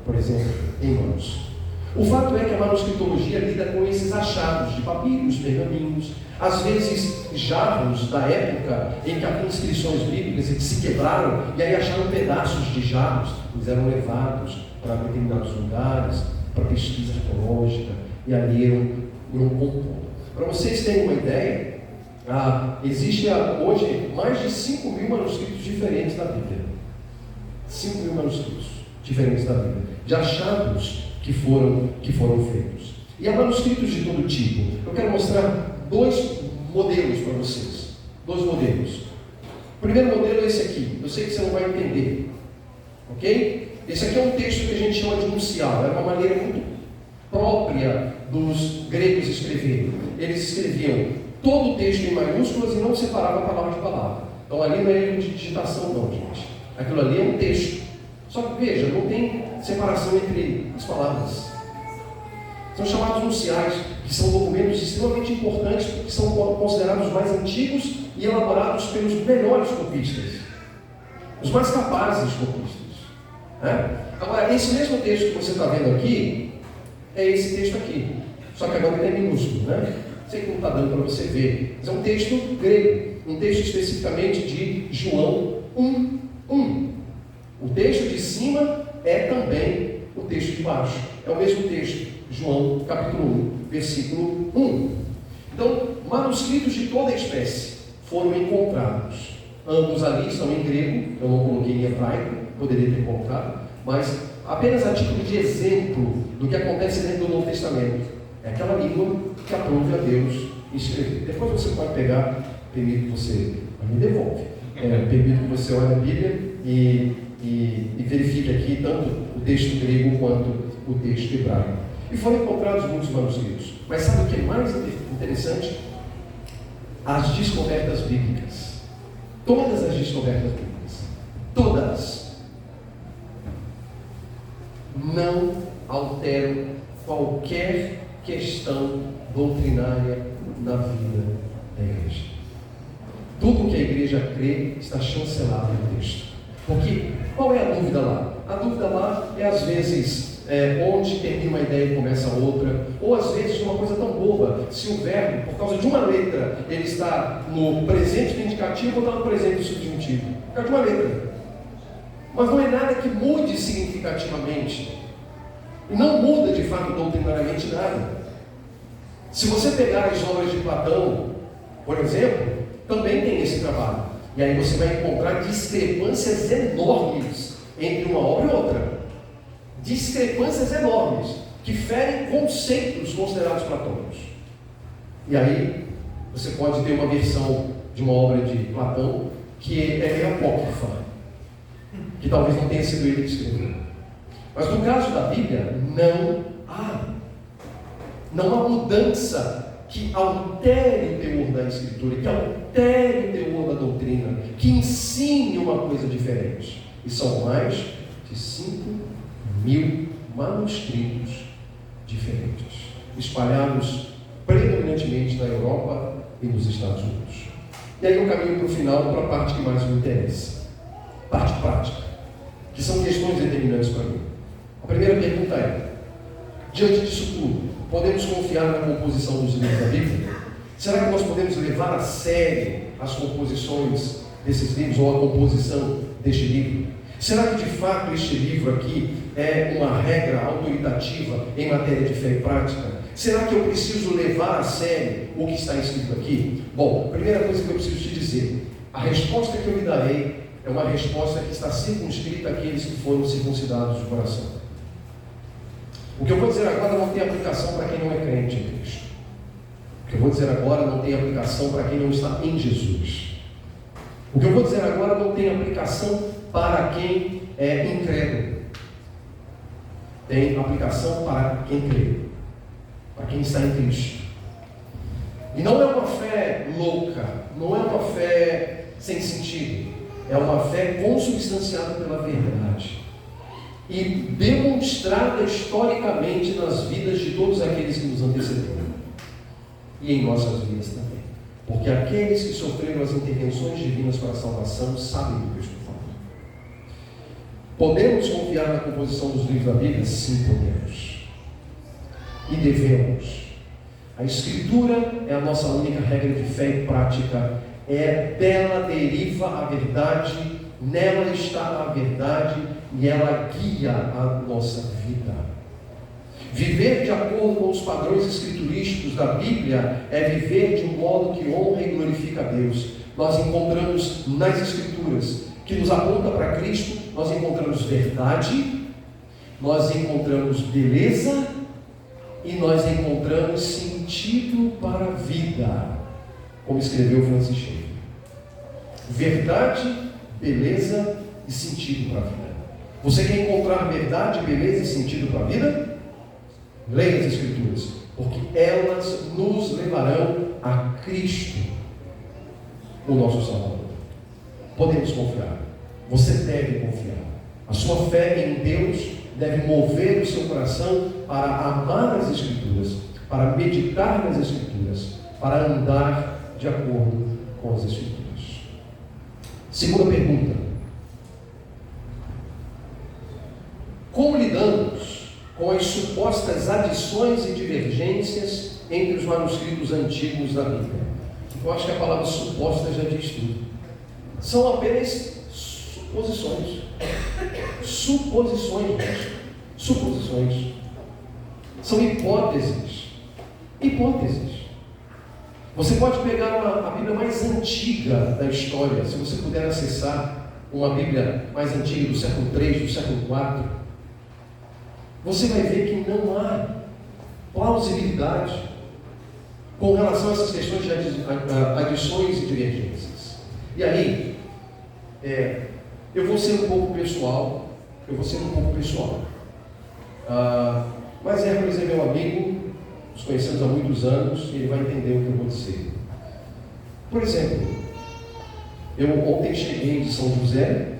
por exemplo, em mãos. O fato é que a manuscritologia lida com esses achados de papiros, pergaminhos, às vezes jarros da época em que havia inscrições bíblicas e que se quebraram, e aí acharam pedaços de jarros, eles eram levados para determinados lugares, para pesquisa arqueológica, e ali iam compondo. Para vocês terem uma ideia, existe hoje mais de 5.000 manuscritos diferentes da Bíblia. 5.000 manuscritos diferentes da Bíblia, de achados que foram feitos. E há manuscritos de todo tipo. Eu quero mostrar 2 modelos para vocês. 2 modelos. O primeiro modelo é esse aqui. Eu sei que você não vai entender. Ok? Esse aqui é um texto que a gente chama de nuncial. É uma maneira muito própria dos gregos escreverem. Eles escreviam todo o texto em maiúsculas e não separavam palavra de palavra. Então ali não é erro de digitação não, gente. Aquilo ali é um texto. Só que veja, não tem separação entre as palavras. São chamados nunciais, que são documentos extremamente importantes, porque são considerados os mais antigos e elaborados pelos melhores copistas, os mais capazes copistas. Agora, esse mesmo texto que você está vendo aqui, é esse texto aqui, só que agora ele é minúsculo, né? Sei que não está dando para você ver, mas é um texto grego, um texto especificamente de João 1:1. O texto de cima é também o texto de baixo, é o mesmo texto, João capítulo 1, versículo 1. Então, manuscritos de toda espécie foram encontrados. Ambos ali estão em grego, eu não coloquei em hebraico, poderia ter colocado, mas apenas a título de exemplo do que acontece dentro do Novo Testamento. É aquela língua que aprove a Deus escrever. Depois você pode pegar, permito que você me devolve. Permito que você olhe a Bíblia e verifique aqui tanto o texto grego quanto o texto hebraico. E foram encontrados muitos manuscritos. Mas sabe o que é mais interessante? As descobertas bíblicas. Todas as descobertas bíblicas. Todas. Não alteram qualquer questão doutrinária na vida da igreja. Tudo o que a igreja crê está chancelado no texto. Porque qual é a dúvida lá? A dúvida lá é às vezes onde termina uma ideia e começa outra, ou às vezes uma coisa tão boba, se o verbo, por causa de uma letra, ele está no presente do indicativo ou está no presente do subjuntivo. Por causa de uma letra. Mas não é nada que mude significativamente. E não muda de fato doutrinariamente nada. Se você pegar as obras de Platão, por exemplo, também tem esse trabalho. E aí você vai encontrar discrepâncias enormes entre uma obra e outra. Discrepâncias enormes, que ferem conceitos considerados platônicos. E aí, você pode ter uma versão de uma obra de Platão que é meio apócrifa, que talvez não tenha sido ele que escreveu. Mas no caso da Bíblia, não há mudança que altere o teor da Escritura, que altere o teor da doutrina, que ensine uma coisa diferente. E são mais de 5.000 manuscritos diferentes, espalhados predominantemente na Europa e nos Estados Unidos. E aí eu caminho para o final, para a parte que mais me interessa, parte prática, que são questões determinantes para mim. A primeira pergunta é: diante disso tudo, podemos confiar na composição dos livros da Bíblia? Será que nós podemos levar a sério as composições desses livros, ou a composição deste livro? Será que de fato este livro aqui é uma regra autoritativa em matéria de fé e prática? Será que eu preciso levar a sério o que está escrito aqui? Bom, a primeira coisa que eu preciso te dizer: a resposta que eu lhe darei é uma resposta que está circunscrita àqueles que foram circuncidados de coração. O que eu vou dizer agora não tem aplicação para quem não é crente em Cristo. O que eu vou dizer agora não tem aplicação para quem não está em Jesus. O que eu vou dizer agora não tem aplicação para quem é incrédulo. Tem aplicação para quem crê, para quem está em Cristo. E não é uma fé louca, não é uma fé sem sentido, é uma fé consubstanciada pela verdade e demonstrada historicamente nas vidas de todos aqueles que nos antecederam e em nossas vidas também, porque aqueles que sofreram as intervenções divinas para a salvação sabem do que eu estou falando. Podemos confiar na composição dos livros da Bíblia? Sim, podemos e devemos. A Escritura é a nossa única regra de fé e prática. Dela deriva a verdade, nela está a verdade e ela guia a nossa vida. Viver de acordo com os padrões escriturísticos da Bíblia é viver de um modo que honra e glorifica a Deus. Nós encontramos nas Escrituras, que nos aponta para Cristo, nós encontramos verdade, nós encontramos beleza e nós encontramos sentido para a vida, como escreveu Francis Schaeffer. Verdade, beleza e sentido para a vida. Você quer encontrar verdade, beleza e sentido para a vida? Leia as Escrituras, porque elas nos levarão a Cristo, o nosso Salvador. Podemos confiar. Você deve confiar. A sua fé em Deus deve mover o seu coração para amar as Escrituras, para meditar nas Escrituras, para andar de acordo com as Escrituras. Segunda pergunta: como lidamos com as supostas adições e divergências entre os manuscritos antigos da Bíblia? Eu acho que a palavra suposta já diz tudo. São apenas suposições. Suposições, gente. Suposições. São hipóteses. Hipóteses. Você pode pegar a Bíblia mais antiga da história, se você puder acessar uma Bíblia mais antiga, do século III, do século IV, você vai ver que não há plausibilidade com relação a essas questões de adições e divergências. E aí, eu vou ser um pouco pessoal, mas Hércules é meu amigo, nos conhecemos há muitos anos e ele vai entender o que eu vou dizer. Por exemplo, eu ontem cheguei de São José,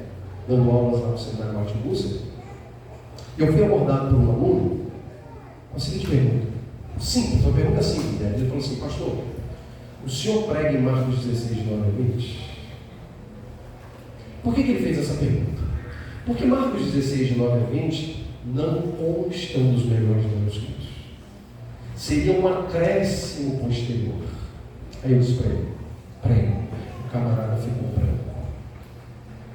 dando aulas lá no Seminário Martin Luther, e eu fui abordado por um aluno com a seguinte pergunta. Simples, uma pergunta simples, né? Ele falou assim: pastor, o senhor prega em Marcos 16, 9 a 20? Por que ele fez essa pergunta? Porque Marcos 16, 9 a 20 não constam dos melhores manuscritos. Seria um acréscimo posterior. Aí eu disse para ele: prego. O camarada ficou branco.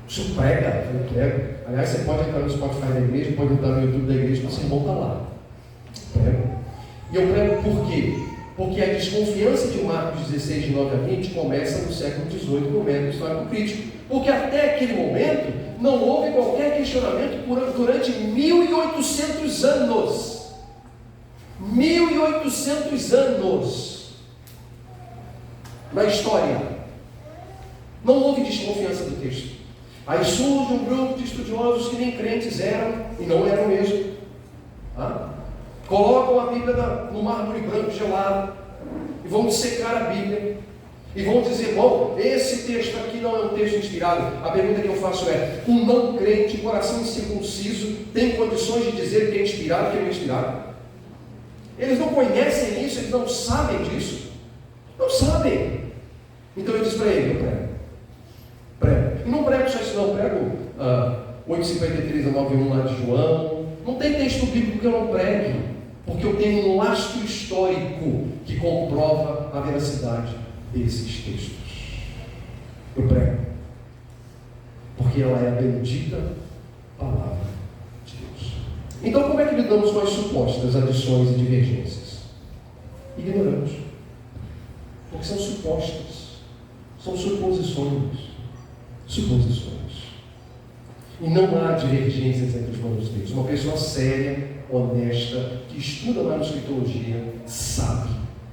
O senhor prega? Eu prego. Aliás, você pode entrar no Spotify da igreja, pode entrar no YouTube da igreja, que o seu irmão está lá. Prego. E eu prego por quê? Porque a desconfiança de Marcos 16, 9 a 20 começa no século XVIII, no momento histórico crítico. Porque até aquele momento não houve qualquer questionamento durante 1800 anos. 1800 anos na história. Não houve desconfiança do texto. Aí surge um grupo de estudiosos que nem crentes eram, e não eram mesmo. Colocam a Bíblia no mármore branco gelado e vão dissecar a Bíblia e vão dizer: bom, esse texto aqui não é um texto inspirado. A pergunta que eu faço é: um não crente, coração incircunciso, tem condições de dizer que é inspirado, que não é inspirado? Eles não conhecem isso, eles não sabem disso. Não sabem. Então eu disse para ele: eu prego. E não prego só isso, não. Prego 8:53 a 9:1 lá de João. Não tem texto bíblico que eu não pregue, porque eu tenho um lastro histórico que comprova a veracidade desses textos. Eu prego, porque ela é a bendita palavra de Deus. Então, como é que lidamos com as supostas adições e divergências? Ignoramos, porque são supostas, são suposições. E não há divergências entre os manuscritos. Uma pessoa séria, honesta, que estuda manuscritologia, sabe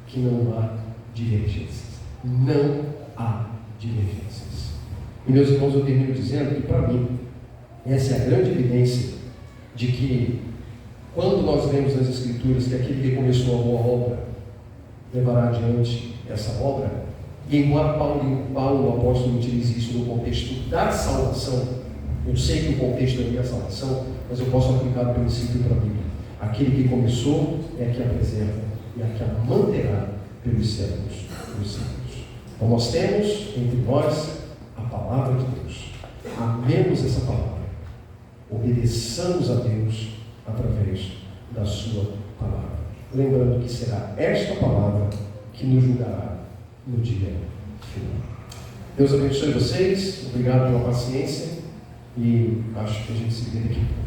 que não há divergências. Não há divergências. E meus irmãos, eu termino dizendo que, para mim, essa é a grande evidência de que, quando nós lemos nas Escrituras que aquele que começou a boa obra levará adiante essa obra, e embora Paulo, o apóstolo, utilize isso no contexto da salvação, eu sei que o contexto é a salvação, mas eu posso aplicar o princípio para a Bíblia. Aquele que começou é a que a preserva e a que a manterá pelos séculos dos séculos. Então nós temos entre nós a palavra de Deus. Amemos essa palavra. Obedeçamos a Deus através da sua palavra. Lembrando que será esta palavra que nos julgará no dia final. Deus abençoe vocês. Obrigado pela paciência. E acho que a gente se vê daqui a pouco.